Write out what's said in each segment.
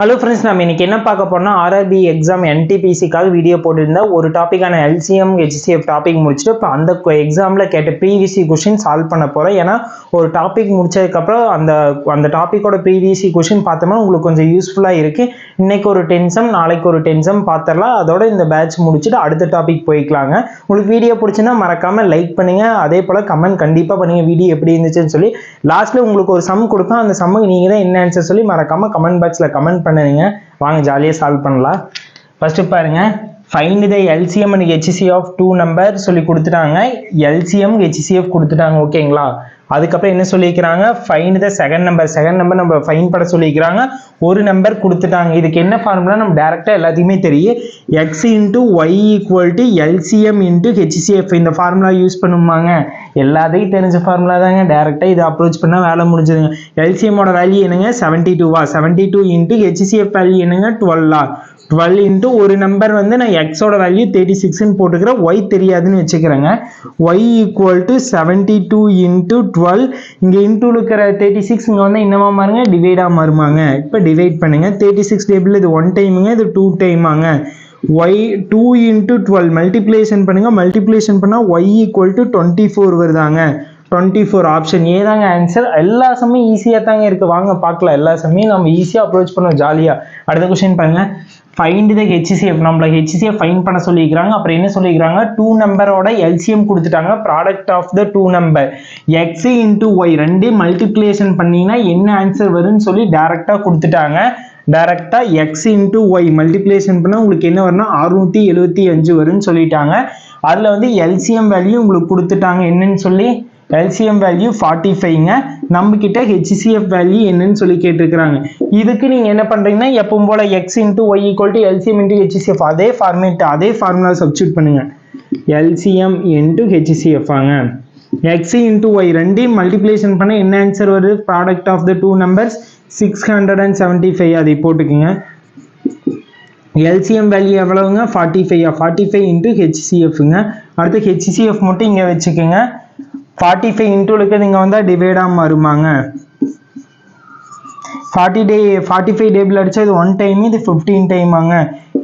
Hello friends, நம்ம இன்னைக்கு என்ன பார்க்க போறோம்னா ஆர்ஆர்பி எக்ஸாம் என்டிபிசிக்காக வீடியோ போட்டுருந்தா ஒரு டாப்பிக்கான எல்சிஎம் ஹெச்சிஎஃப் டாபிக் முடிச்சுட்டு இப்போ அந்த எக்ஸாமில் கேட்ட ப்ரீவியஸ் கொஷின் சால்வ் பண்ண போகிறோம். ஏன்னா ஒரு டாபிக் முடிச்சதுக்கப்புறம் அந்த டாப்பிக்கோட ப்ரீவியஸ் கொஷின் பார்த்தோம்னா உங்களுக்கு கொஞ்சம் யூஸ்ஃபுல்லாக இருக்குது. இன்னைக்கு ஒரு 10 சம், நாளைக்கு ஒரு 10 சம் பார்த்துடலாம். அதோட இந்த பேட்ச் முடிச்சுட்டு அடுத்த டாபிக் போய்க்கலாங்க. உங்களுக்கு வீடியோ பிடிச்சுன்னா மறக்காமல் லைக் பண்ணுங்கள். அதே போல் கமெண்ட் கண்டிப்பாக பண்ணுங்கள் வீடியோ எப்படி இருந்துச்சுன்னு சொல்லி. லாஸ்ட்டில் உங்களுக்கு ஒரு சம் கொடுப்பேன், அந்த சம்முக்கு நீங்கள் தான் என்ன ஆன்சர் சொல்லி மறக்காமல் கமெண்ட் பாக்ஸில் கமெண்ட் பண்ணுங்க. வாங்க ஜாலியாக சால்வ் பண்ணலாம். ஃபர்ஸ்ட் பாருங்க, find the LCM and HCF of 2 number சொல்லி கொடுத்துட்டாங்க. எல்சிஎம் ஹெச்சிஎஃப் கொடுத்துட்டாங்க, ஓகேங்களா. அதுக்கப்புறம் என்ன சொல்லிக்கிறாங்க, ஃபைண்ட் த செகண்ட் நம்பர் நம்ம ஃபைண்ட் பண்ண சொல்லிக்கிறாங்க. ஒரு நம்பர் கொடுத்துட்டாங்க. இதுக்கு என்ன ஃபார்முலா நம்ம டேரெக்டாக எல்லாத்தையுமே தெரியும். X into Y equal to LCM into HCF. இந்த ஃபார்முலா யூஸ் பண்ணுவாங்க. எல்லாத்தையும் தெரிஞ்ச ஃபார்முலா தாங்க. டேரெக்டாக இதை அப்ரோச் பண்ணால் வேலை முடிஞ்சதுங்க. எல்சிஎம்மோட வேல்யூ என்னங்க, 72வா, 72 இன்ட்டு ஹெச்சிஎஃப் வேல்யூ என்னங்க, 12ஆ. 12 இன்ட்டு ஒரு நம்பர் வந்து நான் எக்ஸோட வேல்யூ 36ன்னு போட்டுக்கிறேன், ஒய் தெரியாதுன்னு வச்சுக்கிறேங்க. Y equal to 72 into 12. இங்கே இன்டூ இருக்கிற 36 இங்கே வந்து என்னவா மாறுங்க, டிவைடாக மாறுமாங்க. இப்போ டிவைட் பண்ணுங்க. 36 டேபிள் இது 1 டைமுங்க, இது 2 டைமாங்க. y 2 into 12 மல்டிப்ளேஷன் பண்ணுங்க. மல்டிப்ளேஷன் பண்ணால் y equal to 24 வருதாங்க. 24 option A தாங்க ஆன்சர். எல்லா சமயம் ஈஸியாக தாங்க இருக்குது. வாங்க பார்க்கலாம். எல்லா சமயம் நம்ம ஈஸியாக அப்ரோச் பண்ணோம் ஜாலியாக. அடுத்த கொஸ்டின் பாருங்க, ஃபைண்ட் த ஹெச்சிஎஃப். நம்மள ஹெச்சிஎஃப் ஃபைண்ட் பண்ண சொல்லிக்கிறாங்க. அப்புறம் என்ன சொல்லிக்கிறாங்க, 2 நம்பரோட எல்சிஎம் கொடுத்துட்டாங்க. Product of the 2 number x into y ரெண்டே மல்டிப்ளேஷன் பண்ணிங்கன்னா என்ன ஆன்சர் வரும்னு சொல்லி டேரெக்டாக கொடுத்துட்டாங்க. டைரக்டாக எக்ஸ் இன்ட்டு ஒய் மல்டிப்ளேஷன் பண்ணால் உங்களுக்கு என்ன வரும்னா 675 வரும்னு சொல்லிட்டாங்க. அதில் வந்து எல்சிஎம் வேல்யூ உங்களுக்கு கொடுத்துட்டாங்க. என்னன்னு சொல்லி எல்சிஎம் வேல்யூ 45ங்க. நம்ம கிட்ட ஹெச்சிஎஃப் வேல்யூ என்னன்னு சொல்லி கேட்டிருக்கிறாங்க. இதுக்கு நீங்கள் என்ன பண்ணுறீங்கன்னா எப்பவும் போல் X into Y equal to LCM into HCF அதே ஃபார்முலா சப்ஸ்டியூட் பண்ணுங்க. எல்சிஎம் இன்ட்டு ஹெச்சிஎஃப் ஆங்க. எக்ஸ் இன்ட்டு ஒய் ரெண்டையும் மல்டிப்ளேஷன் பண்ண என்ன ஆன்சர் வருது, ப்ராடக்ட் ஆஃப் த 2 நம்பர்ஸ் 675. அதை போட்டுக்குங்க. எல்சிஎம் வேல்யூ எவ்வளவுங்க, 45. 45 இன்ட்டு ஹெச்சிஎஃப்ங்க. அடுத்து ஹெச்சிஎஃப் மட்டும் இங்கே வச்சுக்கோங்க. 45 இன்ட்டு இருக்கிறது இங்கே வந்தால் டிவைடாக மாறுமாங்க. 45 டேபிள் அடித்தா இது 1 டைம், இது 15 டைமாங்க.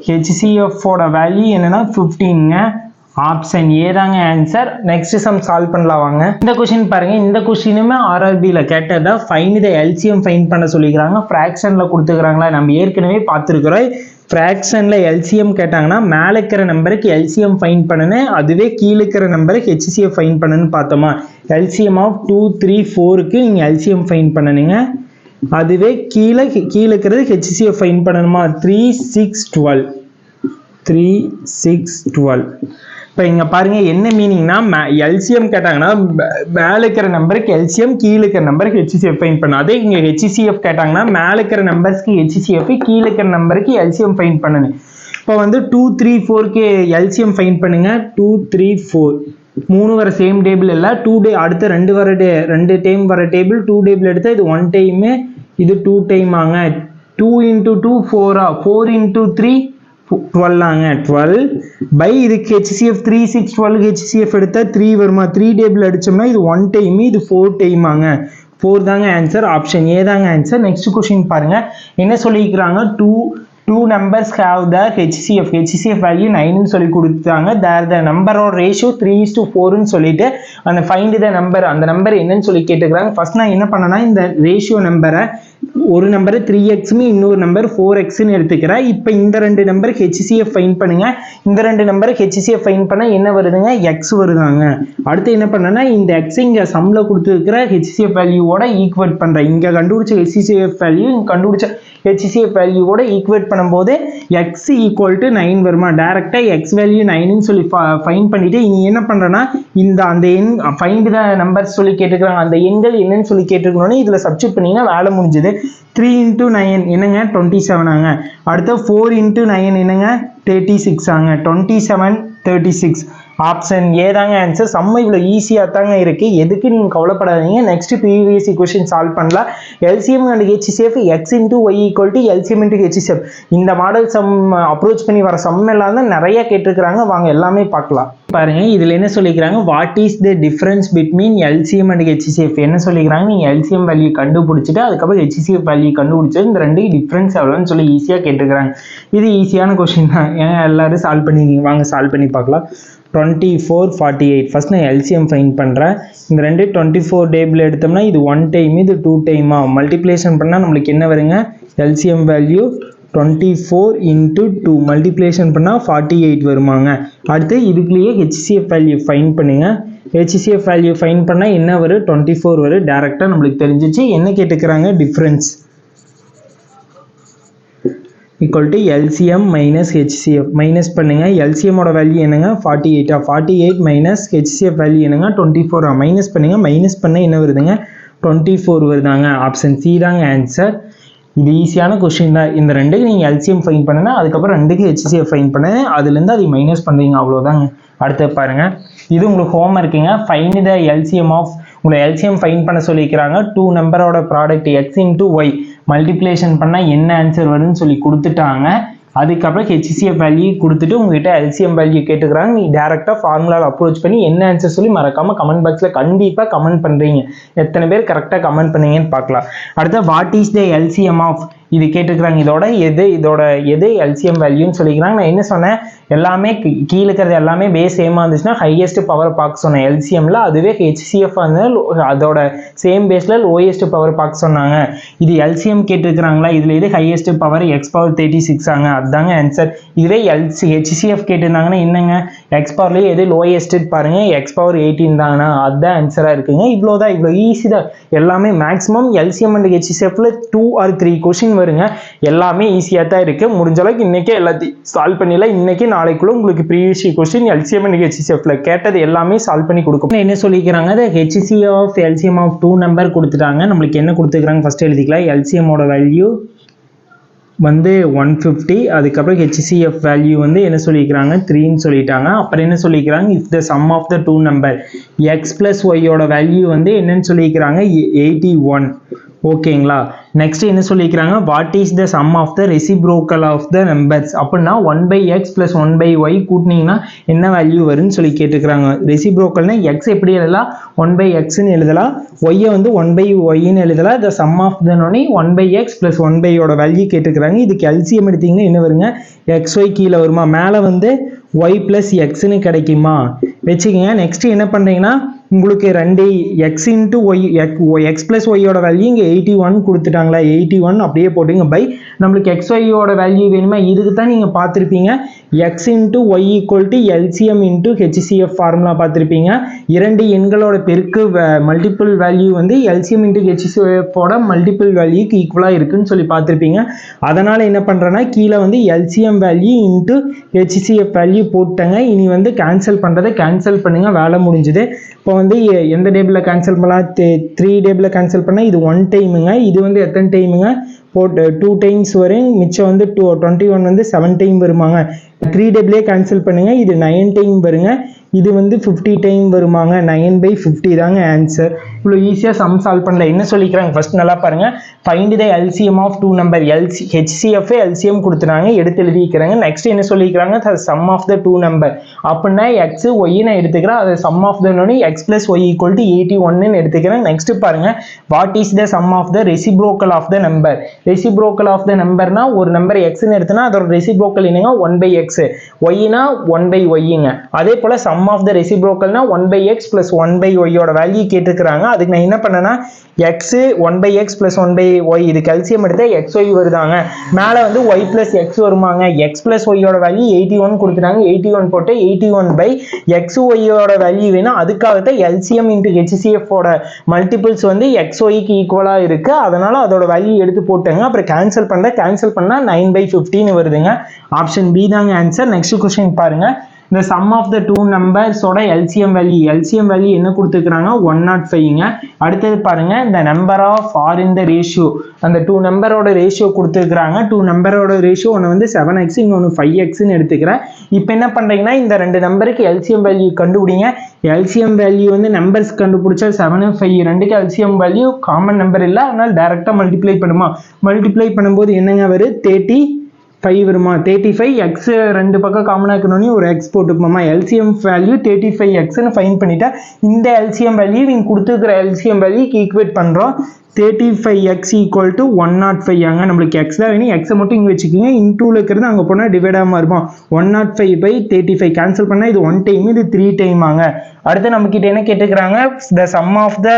ஹெச்சிஎஃபோட வேல்யூ என்னன்னா 15ங்க. ஆப்ஷன் ஏ தாங்க ஆன்சர். நெக்ஸ்ட் சம் சால்வ் பண்ணலாம் வாங்க. இந்த கொஸ்டின் பாருங்க. இந்த கொஸ்டினுமே ஆர்ஆர்பியில் கேட்டதா. ஃபைண்ட் த எல்சிஎம் ஃபைண்ட் பண்ண சொல்லிக்கிறாங்க. ஃப்ராக்ஷனில் கொடுத்துக்கிறாங்களா, நம்ம ஏற்கனவே பார்த்துருக்குறோம். ஃப்ராக்ஷனில் எல்சிஎம் கேட்டாங்கன்னா மேலே இருக்கிற நம்பருக்கு எல்சிஎம் ஃபைண்ட் பண்ணணும், அதுவே கீழே இருக்கிற நம்பருக்கு ஹெச்சிஎஃப் ஃபைண்ட் பண்ணணும்னு பார்த்தோமா. எல்சிஎம் ஆஃப் 2, 3, 4க்கு நீங்கள் எல்சிஎம் ஃபைண்ட் பண்ணணுங்க. அதுவே கீழே இருக்கிறது ஹெச்சிஎஃப் ஃபைண்ட் பண்ணணுமா. 3, 6, 12. 3, 6, 12. இப்போ இங்கே பாருங்க என்ன மீனிங்னா, எல்சிஎம் கேட்டாங்கன்னா மேலே இருக்கிற நம்பருக்கு எல்சிஎம், கீழே இருக்கிற நம்பருக்கு ஹெச்சிஎஃப் ஃபைண்ட் பண்ணணும். அதே இங்கே ஹெச்சிஎஃப் கேட்டாங்கன்னா மேலே இருக்கிற நம்பர்ஸ்க்கு ஹெச்சிஎஃப், கீழே இருக்கிற நம்பருக்கு எல்சிஎம் ஃபைண்ட் பண்ணணும். இப்போ வந்து 2, 3, 4க்கு எல்சிஎம் ஃபைண்ட் பண்ணுங்க. 2, 3, 4 3 வர சேம் டேபிள் இல்லை. 2 அடுத்த 2 டைம் வர டேபிள் 2 டேபிள் எடுத்தால் இது 1 டைமு, இது 2 டைம் ஆங்க. 2 இன்ட்டு 2 4ஆ, 4 இன்ட்டு 3 12 ஆங்க. 12 பை இதுக்கு ஹெச்சிஎஃப் 3, 6, 12 ஹெச்சிஎஃப் எடுத்தால் 3 வருமா. 3 டேபிள் அடிச்சோம்னா இது 1 டைம், இது 4 டைம் ஆங்க. 4 தாங்க ஆன்சர். ஆப்ஷன் ஏ தாங்க ஆன்சர். நெக்ஸ்ட் கொஸ்டின் பாருங்க. என்ன சொல்லிக்கிறாங்க, 2 numbers have the HCF value 9 சொல்லி கொடுத்தாங்க. the number or ratio 3:4 சொல்லிட்டு அந்த find the number, அந்த நம்பர் என்னன்னு சொல்லி கேட்டுக்கிறாங்க. ஃபர்ஸ்ட் நான் என்ன பண்ணனா, இந்த ரேஷியோ நம்பரை ஒரு நம்பர் 3x இன்னொரு நம்பர் 4xன்னு எடுத்துக்கிறேன். இப்போ இந்த 2 நம்பருக்கு HCF ஃபைண்ட் பண்ணுங்க. இந்த 2 நம்பருக்கு HCF ஃபைண்ட் பண்ணா என்ன வருதுங்க, x வருதாங்க. அடுத்து என்ன பண்ணனா, இந்த x இங்க சம்ல கொடுத்துருக்கிற HCF வேல்யூவோட ஈக்குவேட் பண்றேன். இங்க கண்டுபிடிச்ச HCF வேல்யூ இங்க கண்டுபிடிச்ச HCF வேல்யூவோட ஈக்குவேட் பண்ணும்போது x ஈக்குவல் டு 9 வருமா. டைரக்டா x வேல்யூ 9ன்னு சொல்லி ஃபைண்ட் பண்ணிட்டு இனி என்ன பண்றேன்னா, அந்த எண் ஃபைண்ட் த நம்பர்ஸ் சொல்லி கேட்டுக்கிறாங்க. அந்த எண்கள் என்னன்னு சொல்லி கேட்டுக்கணும்னு இதுல சப்ஸ்டிட் பண்ணீங்கன்னா வேலை முடிஞ்சது. 3 into 9 என்னங்க 27 ஆங்க. அடுத்து 4 into 9 என்னங்க 36 ஆங்க. 27, 36. ஆப்ஷன் ஏ தாங்க ஆன்சர். செம்ம இவ்வளோ ஈஸியாக தாங்க இருக்குது, எதுக்கு நீங்கள் கவலைப்படாதீங்க. நெக்ஸ்ட் ப்ரீவியஸ் கொஸ்டின் சால்வ் பண்ணலாம். LCM and HCCF x into y equal to LCM into HCCF. இந்த மாடல் சம் அப்ரோச் பண்ணி வர சம் எல்லாம் தான் நிறைய கேட்டிருக்கிறாங்க. வாங்க எல்லாமே பார்க்கலாம். பாருங்க இதில் என்ன சொல்லிக்கிறாங்க, what is the difference between LCM and HCF. என்ன சொல்லிக்கிறாங்க, நீங்கள் எல்சிஎம் வேல்யூ கண்டுபிடிச்சிட்டு அதுக்கப்புறம் ஹெச்சிசிஎஃப் வேல்யூ கண்டுபிடிச்சது, இந்த ரெண்டு டிஃபரன்ஸ் எவ்வளோன்னு சொல்லி ஈஸியாக கேட்டுக்கிறாங்க. இது ஈஸியான கொஸ்டின் தான், ஏன் எல்லாரும் சால்வ் பண்ணிக்கிங்க. வாங்க சால்வ் பண்ணி பார்க்கலாம். 24 48 ஃபர்ஸ்ட் நான் எல்சிஎம் ஃபைன் பண்ணுறேன். இந்த ரெண்டு 24 டேபிள் எடுத்தோம்னா இது 1 டைம், இது 2 டைமா, மல்டிப்ளேஷன் பண்ணால் நம்மளுக்கு என்ன வருங்க, எல்சிஎம் வேல்யூ 24 into 2 மல்டிப்ளேஷன் பண்ணால் 48 வருமாங்க. அடுத்து இதுக்குள்ளேயே ஹெச்சிசிஎஃப் வேல்யூ ஃபைன் பண்ணுங்க. ஹெச்சிசிஎஃப் வேல்யூ ஃபைன் பண்ணால் என்ன வரும், 24 வரும். டேரெக்டாக நம்மளுக்கு தெரிஞ்சிச்சு. என்ன கேட்டுக்கிறாங்க, difference equal to LCM minus HCF. Minus பண்ணுங்க, எல்சிஎம்மோட வேல்யூ என்னங்க 48, 48 மைனஸ் ஹெச்சிசிஎஃப் வேல்யூ என்னங்க 24. மைனஸ் பண்ணுங்க, மைனஸ் பண்ண என்ன வருதுங்க 24 வருதாங்க. ஆப்ஷன் சி தாங்க ஆன்சர். இது ஈஸியான கொஸ்டின் தான். இந்த ரெண்டுக்கு நீங்கள் எல்சிஎம் ஃபைன் பண்ணுங்க, அதுக்கப்புறம் ரெண்டுக்கு ஹெச்சிசிஎஃப் ஃபைன் பண்ணுங்க, அதுலேருந்து அதை மைனஸ் பண்ணுறீங்க, அவ்வளோதாங்க. அடுத்து பாருங்க, இது உங்களுக்கு ஹோம் இருக்குங்க. ஃபைண்ட் த எல்சிஎம் ஆஃப், உங்களை எல்சிஎம் ஃபைன் பண்ண சொல்லிக்கிறாங்க. 2 நம்பரோட product x into y multiplication பண்ணால் என்ன ஆன்சர் வருதுன்னு சொல்லி கொடுத்துட்டாங்க. அதுக்கப்புறம் ஹெச்சிசிஎஃப் வேல்யூ கொடுத்துட்டு உங்ககிட்ட எல்சிஎம் வேல்யூ கேட்டுக்கிறாங்க. நீ டேரெக்டாக ஃபார்முலாவில் அப்ரோச் பண்ணி என்ன ஆன்சர் சொல்லி மறக்காமல் கமெண்ட் பாக்ஸில் கண்டிப்பாக கமெண்ட் பண்ணுறீங்க. எத்தனை பேர் கரெக்டாக கமெண்ட் பண்ணீங்கன்னு பார்க்கலாம். அடுத்து what is the LCM of இது கேட்டுக்கிறாங்க. இதோட எது எல்சிஎம் வேல்யூன்னு சொல்லிக்கிறாங்க. நான் என்ன சொன்னேன், எல்லாமே கீழே இருக்கிறது எல்லாமே பேஸ் சேமாக இருந்துச்சுன்னா ஹையஸ்ட் பவர் பார்க்க சொன்னேன் எல்சிஎம்ல. அதுவே ஹெச்சிசிஎஃப் வந்து அதோட சேம் பேஸில் லோயஸ்ட் பவர் பார்க்க சொன்னாங்க. இது எல்சிஎம் கேட்டுருக்கிறாங்களா, இதில் எது ஹையஸ்ட் பவர் எக்ஸ் பவர் 36 ஆங்க, அதுதாங்க ஆன்சர். இதுவே ஹெச்சிசிஎஃப் கேட்டிருந்தாங்கன்னா என்னங்க, எக்ஸ் பவர்லேயே எது லோயஸ்ட் பாருங்க, எக்ஸ் பவர் 18 தாங்கண்ணா, அதுதான் ஆன்சராக இருக்குங்க. இவ்வளோதான், இவ்வளோ ஈஸி தான். எல்லாமே மேக்ஸிமம் எல்சிஎம் அண்ட் ஹெச்சிசிஎஃப்ல 2 or 3 கொஸ்டின் வருங்க. எல்லாமே ஈஸியாக தான் இருக்கு. முடிஞ்ச அளவுக்கு இன்னைக்கே எல்லாத்தையும் சால்வ் பண்ணிடலாம். இன்னைக்கு நாளைக்குள்ள உங்களுக்கு ப்ரீவியஸ் கொஸ்டின் எல்சிஎம் அண்ட் ஹெச்சிசிஎஃப்ல கேட்டது எல்லாமே சால்வ் பண்ணி கொடுக்கும். என்ன சொல்லிக்கிறாங்க, HCCF of LCM of 2 number கொடுத்துட்டாங்க. நம்மளுக்கு என்ன கொடுத்துக்கிறாங்க ஃபர்ஸ்ட் எழுதிக்கலாம். எல்சிஎம்மோட வேல்யூ வந்து 150, அதுக்கப்புறம் ஹெச்சிசிஎஃப் வேல்யூ வந்து என்ன சொல்லிக்கிறாங்க 3ன்னு சொல்லிட்டாங்க. அப்புறம் என்ன சொல்லிக்கிறாங்க, if the sum of the 2 number x plus ஒய்யோட வேல்யூ வந்து என்னன்னு சொல்லிக்கிறாங்க 81. ஓகேங்களா. நெக்ஸ்ட் என்ன சொல்லிக்கிறாங்க, what is the sum of the reciprocal of the numbers. அப்படின்னா 1/x + 1/y கூட்டினீங்கன்னா என்ன வேல்யூ வரும்னு சொல்லி கேட்டுக்கிறாங்க. ரெசிப்ரோக்கல்னா எக்ஸ் எப்படி எழுதலாம், 1/xன்னு எழுதலாம், ஒய்யை வந்து 1/yன்னு எழுதலாம். த சம் ஆஃப் தனோடனே 1/x + 1/yயோட வேல்யூ கேட்டுக்கிறாங்க. இதுக்கு எல்சிஎம் எடுத்தீங்கன்னா என்ன வருங்க, xy கீழே வருமா, மேலே வந்து y + xன்னு கிடைக்குமா வச்சுக்கோங்க. நெக்ஸ்ட் என்ன பண்ணுறீங்கன்னா, உங்களுக்கு 2x into y x + yயோட value இங்கே 81 கொடுத்துட்டாங்களா, 81 அப்படியே போட்டுங்க. பை நம்மளுக்கு xyயோட வேல்யூ வேணுமா, இதுக்கு தான் நீங்கள் பார்த்துருப்பீங்க x into y = LCM into HCF formula பார்த்துருப்பீங்க. இரண்டு எண்களோட பெருக்கு மல்டிபிள் வேல்யூ வந்து LCM into HCFோட மல்டிபிள் வேல்யூக்கு ஈக்குவலாக இருக்குன்னு சொல்லி பார்த்துருப்பீங்க. அதனால் என்ன பண்ணுறேன்னா, கீழே வந்து LCM value into HCF value போட்டாங்க. இனி வந்து கேன்சல் பண்ணுறதை கேன்சல் பண்ணுங்க, வேலை முடிஞ்சுது. இப்போ வந்து எந்த டேபிளில் கேன்சல் பண்ணலாம், 3 டேபிளில் கேன்சல் பண்ணால் இது 1 டைமுங்க. இது வந்து எத்தனை டைமுங்க, 2 டைம்ஸ் வரும். மிச்சம் வந்து 21 வந்து 7 டைம் வருமாங்க. 3 டேபிளே கேன்சல் பண்ணுங்க, இது 9 டைம் வருங்க. இது வந்து 50 டைம் வருமாங்க. 9/50 தாங்க ஆன்சர். இவ்வளோ ஈஸியாக சம் சால்வ் பண்ணல. என்ன சொல்லிக்கிறாங்க ஃபர்ஸ்ட் நல்லா பாருங்க. Find the LCM of 2 number. HCF LCM கொடுத்துறாங்க, எடுத்து எழுதிக்கிறாங்க. நெக்ஸ்ட் என்ன சொல்லிக்கிறாங்க, சம் ஆஃப் த 2 நம்பர். அப்படின்னா எக்ஸ் ஒய் நான் எடுத்துக்கிறேன், அது sum of the X + y = 81ன்னு எடுத்துக்கிறேன். நெக்ஸ்ட் பாருங்க, what is the sum of the reciprocal of the number. Reciprocal of the நம்பர்னா ஒரு நம்பர் எக்ஸ்ன்னு எடுத்தனா அதோட ரெசிப்ரோக்கல் என்னங்க 1/x, ஒய்னா 1/yங்க. அதே போல சம் ஆஃப் த ரெசிப்ரோக்கல்னா 1/x + 1/yயோட வேல்யூ கேட்டுக்கிறாங்க. அதுக்கு நான் என்ன பண்ணேன்னா, x 1/x + 1/y இது கல்சியம் எடுத்தா xy வருதாங்க. மேலே வந்து y + x வருமாங்க. x + yயோட வேல்யூ 81 கொடுத்துட்டாங்க. 81 போட்டு 81/xyயோட வேல்யூ வேணும். அதுக்காகத்தான் LCM into HCF ஓட மல்டிபிள்ஸ் வந்து xyக்கு ஈக்குவலாக இருக்கு. அதனால அதோட வேல்யூ எடுத்து போட்டாங்க. அப்புறம் கேன்சல் பண்ணால் 9/15ன்னு வருதுங்க. ஆப்ஷன் பி தாங்க ஆன்சர். நெக்ஸ்ட் கொஸ்டின் பாருங்க. இந்த சம் ஆஃப் த டூ நம்பர்ஸோட எல்சிஎம் வேல்யூ என்ன கொடுத்துருக்காங்க 105ங்க. அடுத்தது பாருங்க இந்த number of or in the ratio, அந்த டூ நம்பரோட ரேஷியோ கொடுத்துருக்காங்க. டூ நம்பரோட ரேஷியோ ஒன்று வந்து 7x இன்னொன்று 5xன்னு எடுத்துக்கிறேன். இப்போ என்ன பண்ணுறீங்கன்னா இந்த ரெண்டு நம்பருக்கு எல்சிஎம் வேல்யூ கண்டுபிடிங்க. எல்சிஎம் வேல்யூ வந்து நம்பர்ஸ் கண்டுபிடிச்சா 7 5 ரெண்டுக்கு எல்சிஎம் வேல்யூ காமன் நம்பர் இல்லை, அதனால டைரெக்டாக மல்டிப்ளை பண்ணுமா. மல்டிப்ளை பண்ணும்போது என்னங்க வரும் 35 வருமா. 35 எக்ஸ் ரெண்டு பக்கம் காமனாக இருக்கணும்னு ஒரு எக்ஸ் போட்டுப்போமா. எல்சிஎம் வேல்யூ 35xன்னு ஃபைன் பண்ணிட்டா இந்த எல்சிஎம் வேல்யூ இவங்க கொடுத்துருக்கிற எல்சிஎம் வேல்யூக்கு ஈக்குவேட் பண்ணுறோம். 35x ஈக்குவல் டு 105 ஆங்க. நம்மளுக்கு எக்ஸ் தான் வேணும், எக்ஸை மட்டும் இங்கே வச்சுக்கோங்க. இன்டூவில் இருக்கிறது அங்கே போனால் டிவைட் ஆகாமல் இருப்போம். 105/35 கேன்சல் பண்ணால் இது 1 டைம், இது 3 டைம் ஆங்க. அடுத்து நம்மக்கிட்ட என்ன கேட்டுக்கிறாங்க, the sum of the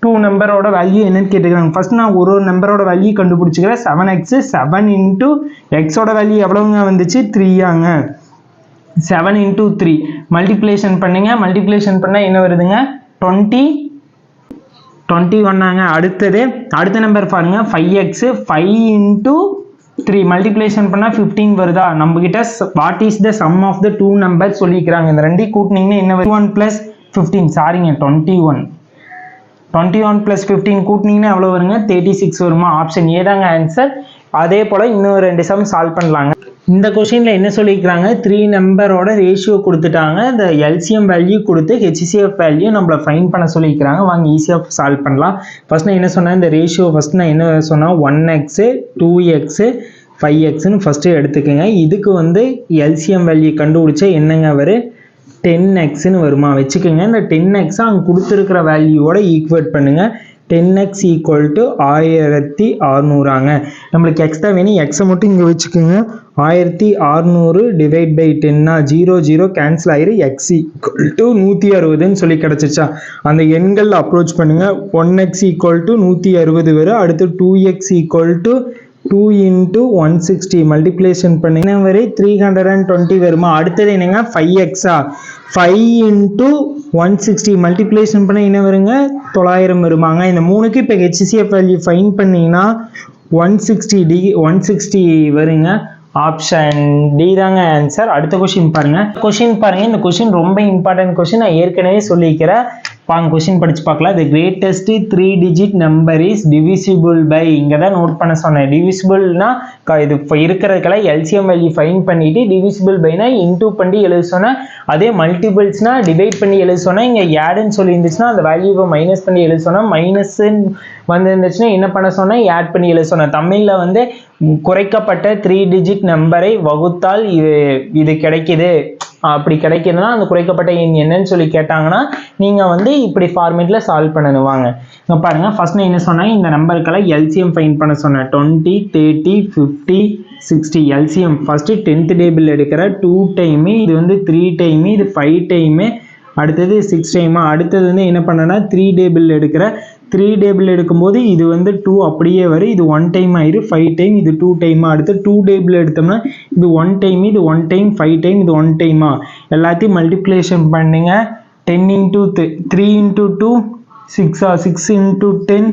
two நம்பரோட வேல்யூ என்னன்னு கேட்டுக்கிறாங்க. ஃபர்ஸ்ட் நான் ஒரு நம்பரோட வேல்யூ கண்டுபிடிச்சிக்கிறேன். 7x 7 இன்டூ எக்ஸோட வேல்யூ எவ்வளவுங்க வந்துச்சு 3ஆங்க. 7 இன்டூ 3 மல்டிப்ளேஷன் பண்ணுங்க. மல்டிப்ளேஷன் பண்ணால் என்ன வருதுங்க 21ஆங்க. அடுத்த நம்பர் பாருங்க 5x 5 இன்டூ 3 மல்டிப்ளேஷன் பண்ணால் 15 வருதா. நம்ம கிட்ட what is the sum of the two number சொல்லிக்கிறாங்க. இந்த ரெண்டையும் கூட்டினீங்கன்னா என்ன வரும் 21 + 15 சாரிங்க 21 + 15 கூட்டினீங்கன்னா எவ்வளோ வருங்க 36 வருமா. ஆப்ஷன் ஏ தாங்க ஆன்சர். அதே போல் இன்னும் 2 சம் சால்வ் பண்ணலாங்க. இந்த கொஸ்டினில் என்ன சொல்லிக்கிறாங்க, 3 நம்பரோட ரேஷியோ கொடுத்துட்டாங்க. இந்த எல்சிஎம் வேல்யூ கொடுத்து ஹெச்சிசிஎஃப் வேல்யூ நம்மளை ஃபைன் பண்ண சொல்லிக்கிறாங்க. வாங்க ஈஸியாக சால்வ் பண்ணலாம். ஃபர்ஸ்ட் நான் என்ன சொன்னேன், இந்த ரேஷியோ ஃபர்ஸ்ட் நான் என்ன சொன்னேன் 1x 2x 5xன்னு ஃபஸ்ட்டு எடுத்துக்கோங்க. இதுக்கு வந்து எல்சிஎம் வேல்யூ கண்டுபிடிச்சா என்னங்க வரும் 10xன்னு வருமா வச்சுக்கோங்க. இந்த 10x அங்கே கொடுத்துருக்கிற வேல்யூவோட ஈக்குவேட் பண்ணுங்கள். 10x equal to 1600ஆங்க. நம்மளுக்கு எக்ஸ் தான் வேணும், எக்ஸை மட்டும் இங்கே வச்சுக்கோங்க. 1600 டிவைட் பை 10 0 0 கேன்சல் ஆயிரு. எக்ஸ் ஈக்குவல் டு 160ன்னு சொல்லி கிடச்சிச்சா. அந்த எண்கள் அப்ரோச் பண்ணுங்க. 1x ஈக்குவல் டு 160 வரும். அடுத்து 2x equal to 2 into 160 multiplication பண்ணினா வரை 320 வருமா. அடுத்தது என்னங்க 5x 5 இன்ட்டு 160 மல்டிப்ளேஷன் பண்ண என்ன வருங்க 900 வருமாங்க. இந்த மூணுக்கு இப்போ ஹெச்சிசிஎஃப் வேல்யூ ஃபைன் பண்ணிங்கன்னா 160 வருங்க. ஆப்ஷன் டி தாங்க ஆன்சர். அடுத்த கொஸ்டின் பாருங்க. இந்த கொஸ்டின் ரொம்ப இம்பார்ட்டன்ட் கொஸ்டின். நான் ஏற்கனவே சொல்லிக்கிறேன். வாங்க கொஸ்டின் படிச்சு பார்க்கலாம். The greatest 3 digit number is divisible by. இங்கே தான் நோட் பண்ண சொன்னேன். டிவிசிபிள்னா இது இப்போ இருக்கிறதுக்கெல்லாம் எல்சிஎம் வேல்யூ ஃபைன் பண்ணிட்டு டிவிசிபிள் பைனா இன்டூ பண்ணி எழுத சொன்னேன். அதே மல்டிபிள்ஸ்னா டிவைட் பண்ணி எழுத சொன்னேன். இங்கே ஆடுன்னு சொல்லி இருந்துச்சுன்னா அந்த வேல்யூவை மைனஸ் பண்ணி எழுத சொன்னேன். மைனஸ்ன்னு வந்து இருந்துச்சுன்னா என்ன பண்ண சொன்னேன் ஆட் பண்ணி எழுத சொன்னேன். தமிழில் வந்து குறைக்கப்பட்ட 3 டிஜிட் நம்பரை வகுத்தால் இது கிடைக்குது. அப்படி கிடைக்குதுன்னா அந்த குறைக்கப்பட்ட எண் என்னன்னு சொல்லி கேட்டாங்கன்னா நீங்கள் வந்து இப்படி ஃபார்மேட்டில் சால்வ் பண்ணணும். வாங்க இங்கே பாருங்கள். ஃபர்ஸ்ட் நான் என்ன சொன்னேன், இந்த நம்பருக்கெல்லாம் எல்சிஎம் ஃபைன் பண்ண சொன்னேன். 20 30 50 60 எல்சிஎம் ஃபஸ்ட்டு 10th டேபிள் எடுக்கிற 2 டைமு, இது வந்து 3 டைமு, இது 5 டைமு, அடுத்தது 6 டைமா. அடுத்தது வந்து என்ன பண்ணேன்னா 3 டேபிள் எடுக்கிற 3 டேபிள் எடுக்கும்போது இது வந்து 2 அப்படியே வரும். இது 1 டைம் ஆயிரு. 5 டைம், இது 2 டைமா. அடுத்து 2 டேபிள் எடுத்தோம்னா இது 1 டைம், இது 1 டைம், 5 டைம், இது 1 டைமா. எல்லாத்தையும் மல்டிப்ளேஷன் பண்ணுங்க. 10 into 3 into 2 6 6 into 10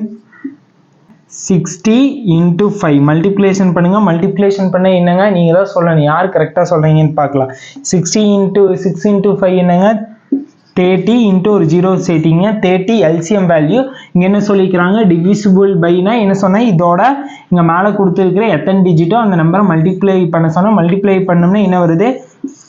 60 into 5 multiplication பண்ணுங்க. மல்டிப்ளேஷன் பண்ண என்னங்க நீங்கள் தான் சொல்லணும், யார் கரெக்டாக சொல்கிறீங்கன்னு பார்க்கலாம். 60 இன்டூ 6 இன்டூ 5 என்னங்க 30 இன்ட்டு ஒரு 0 சேர்த்திங்க. 30 எல்சிஎம் வேல்யூ. இங்கே என்ன சொல்லிக்கிறாங்க டிவிசிபிள் பைனா என்ன சொன்னால் இதோட இங்கே மேலே கொடுத்துருக்கிற எத்தனை டிஜிட்டோ அந்த நம்பரை மல்டிப்ளை பண்ண சொன்னால் மல்டிப்ளை பண்ணோம்னா என்ன வருது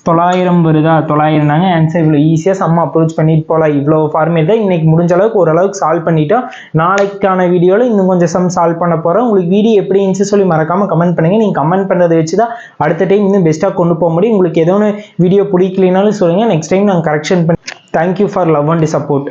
900 வருதா. 900 தாங்க ஆன்சர். இவ்வளோ ஈஸியாக சம் அப்ரோச் பண்ணிட்டு போகலாம். இவ்வளோ ஃபார்மேட் தான் இன்றைக்கி முடிஞ்ச அளவுக்கு ஓரளவுக்கு சால்வ் பண்ணிட்டோம். நாளைக்கான வீடியோவில் இன்னும் கொஞ்சம் சம் சால்வ் பண்ண போகிறோம். உங்களுக்கு வீடியோ எப்படி இருந்துச்சு சொல்லி மறக்காமல் கமெண்ட் பண்ணுங்கள். நீங்கள் கமெண்ட் பண்ணுறதை வச்சு தான் அடுத்த டைம் இன்னும் பெஸ்ட்டாக கொண்டு போக முடியும். உங்களுக்கு ஏதோ ஒன்று வீடியோ பிடிக்கலனாலும் சொல்லுங்கள், நெக்ஸ்ட் டைம் நாங்கள் கரெக்ஷன் பண்ணி. Thank you for love and support.